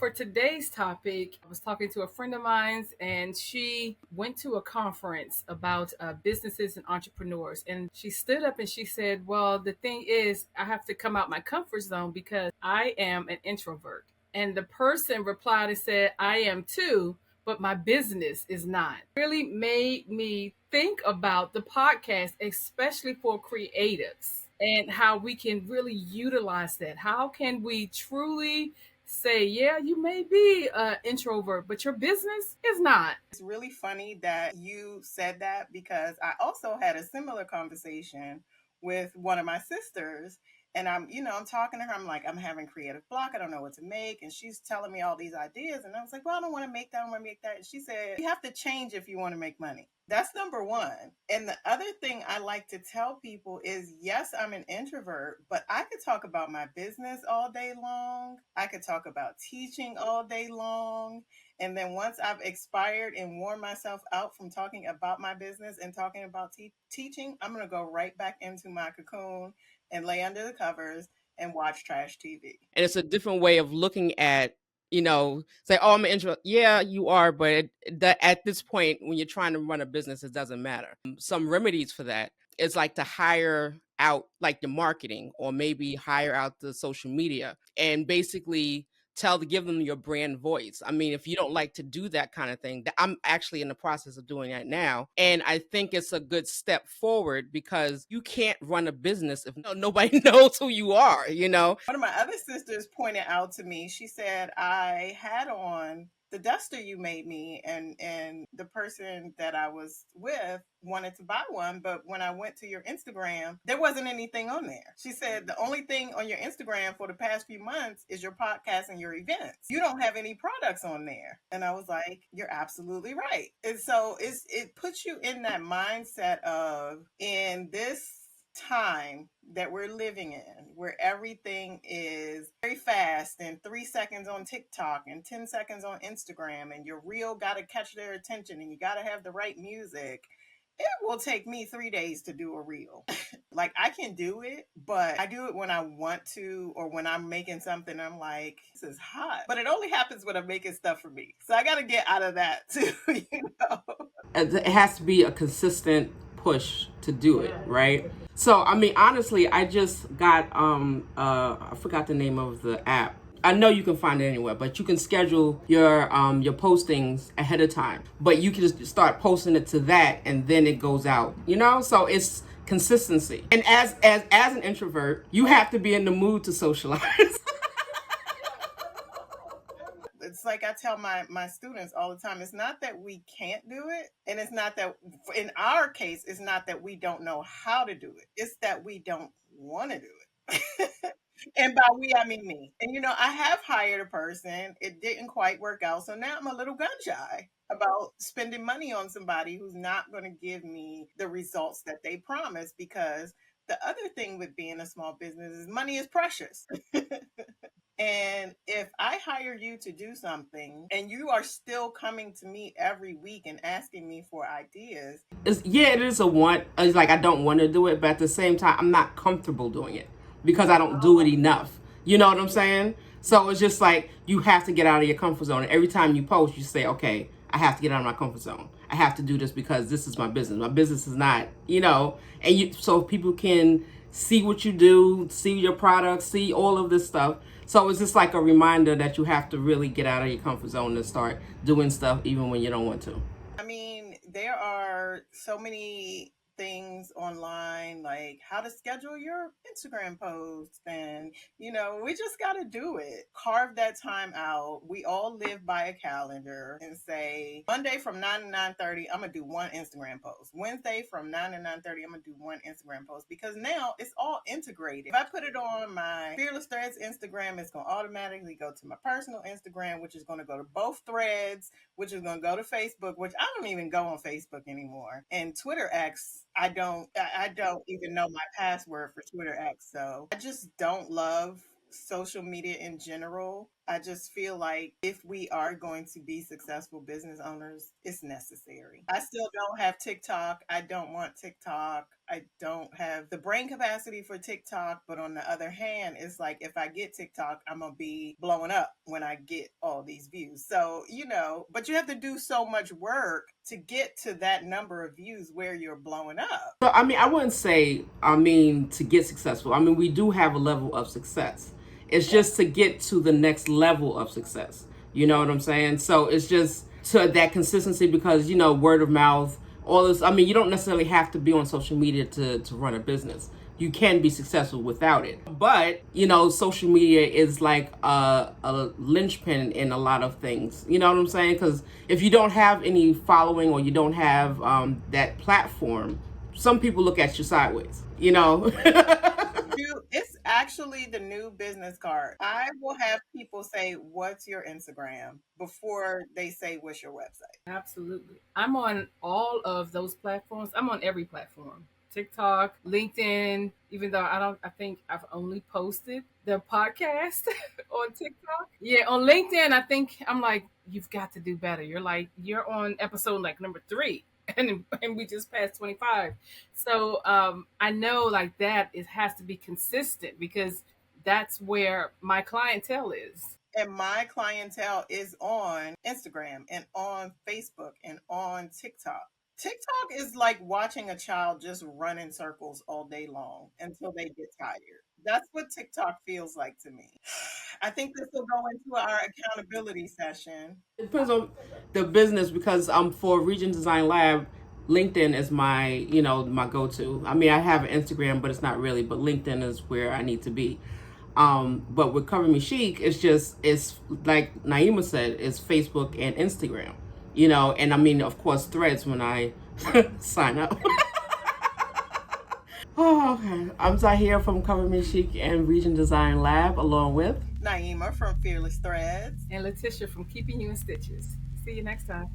For today's topic, I was talking to a friend of mine, and she went to a conference about businesses and entrepreneurs. And she stood up and she said, well, the thing is, I have to come out my comfort zone because I am an introvert. And the person replied and said, I am too, but my business is not. Really made me think about the podcast, especially for creatives, and how we can really utilize that. How can we truly say, yeah, you may be an introvert, but your business is not? It's really funny that you said that because I also had a similar conversation with one of my sisters. And I'm talking to her. I'm like, I'm having creative block. I don't know what to make. And she's telling me all these ideas. And I was like, well, I don't want to make that. I don't want to make that. And she said, you have to change if you want to make money. That's number one. And the other thing I like to tell people is, yes, I'm an introvert, but I could talk about my business all day long. I could talk about teaching all day long. And then once I've expired and worn myself out from talking about my business and talking about teaching, I'm going to go right back into my cocoon and lay under the covers and watch trash TV. And it's a different way of looking at, say, oh, I'm an introvert. Yeah, you are, but at this point, when you're trying to run a business, it doesn't matter. Some remedies for that is like to hire out like the marketing, or maybe hire out the social media, and basically give them your brand voice. I mean, if you don't like to do that kind of thing, I'm actually in the process of doing that now. And I think it's a good step forward, because you can't run a business if nobody knows who you are, One of my other sisters pointed out to me, she said, I had on the duster you made me, and the person that I was with wanted to buy one, but when I went to your Instagram, there wasn't anything on there. She said the only thing on your Instagram for the past few months is your podcast and your events. You don't have any products on there. And I was like, you're absolutely right. And so it puts you in that mindset of, in this time that we're living in, where everything is very fast, and 3 seconds on TikTok and 10 seconds on Instagram, and your reel got to catch their attention, and you got to have the right music. It will take me 3 days to do a reel. Like, I can do it, but I do it when I want to, or when I'm making something, I'm like, this is hot. But it only happens when I'm making stuff for me. So I got to get out of that too, It has to be a consistent push to do it, right? So, I mean, honestly, I just got I forgot the name of the app. I know you can find it anywhere, but you can schedule your postings ahead of time. But you can just start posting it to that, and then it goes out. So it's consistency. And as an introvert, you have to be in the mood to socialize. It's like I tell my students all the time, it's not that we can't do it, and it's not that, in our case, it's not that we don't know how to do it, it's that we don't want to do it. And by we, I mean me. And I have hired a person, it didn't quite work out, so now I'm a little gun shy about spending money on somebody who's not going to give me the results that they promise, because the other thing with being a small business is money is precious. And if I hire you to do something and you are still coming to me every week and asking me for ideas, it is a want. It's like I don't want to do it, but at the same time, I'm not comfortable doing it because I don't do it enough. You know what I'm saying? So it's just like you have to get out of your comfort zone. And every time you post, you say, okay, I have to get out of my comfort zone. I have to do this because this is my business. My business is not, so people can see what you do, see your products, see all of this stuff. So it's just like a reminder that you have to really get out of your comfort zone and start doing stuff even when you don't want to. I mean, there are so many things online, like how to schedule your Instagram posts, and we just got to do it. Carve that time out. We all live by a calendar, and say Monday from 9 to 9:30 I'm gonna do one Instagram post. Wednesday from 9 to 9:30 I'm gonna do one Instagram post, because now it's all integrated. If I put it on my Fearless Threads Instagram, it's gonna automatically go to my personal Instagram, which is gonna go to both threads, which is gonna go to Facebook, which I don't even go on Facebook anymore, and Twitter X. I don't even know my password for Twitter X. So I just don't love social media in general. I just feel like if we are going to be successful business owners, it's necessary. I still don't have TikTok. I don't want TikTok. I don't have the brain capacity for TikTok. But on the other hand, it's like if I get TikTok, I'm going to be blowing up when I get all these views. So, but you have to do so much work to get to that number of views where you're blowing up. So, I wouldn't say, to get successful. We do have a level of success. It's just to get to the next level of success. You know what I'm saying? So it's just to that consistency because, word of mouth, all this. You don't necessarily have to be on social media to run a business. You can be successful without it. But, social media is like a linchpin in a lot of things. You know what I'm saying? Because if you don't have any following or you don't have that platform, some people look at you sideways, It's actually the new business card. I will have people say, "What's your Instagram?" before they say, "What's your website?" Absolutely. I'm on all of those platforms. I'm on every platform. TikTok, LinkedIn, even though I think I've only posted the podcast on TikTok. Yeah, on LinkedIn, I think I'm like, you've got to do better. You're on episode like number 3. And we just passed 25. So I know like that it has to be consistent because that's where my clientele is. And my clientele is on Instagram and on Facebook and on TikTok. TikTok is like watching a child just run in circles all day long until they get tired. That's what TikTok feels like to me. I think this will go into our accountability session. It depends on the business because for Region Design Lab, LinkedIn is my go-to. I have an Instagram, but it's not really. But LinkedIn is where I need to be. But with Cover Me Chic, it's like Naima said, it's Facebook and Instagram. And of course Threads when I sign up. Oh, okay. I'm Zahir from Cover Me Chic and Region Design Lab, along with Naima from Fearless Threads. And Letitia from Keeping You in Stitches. See you next time.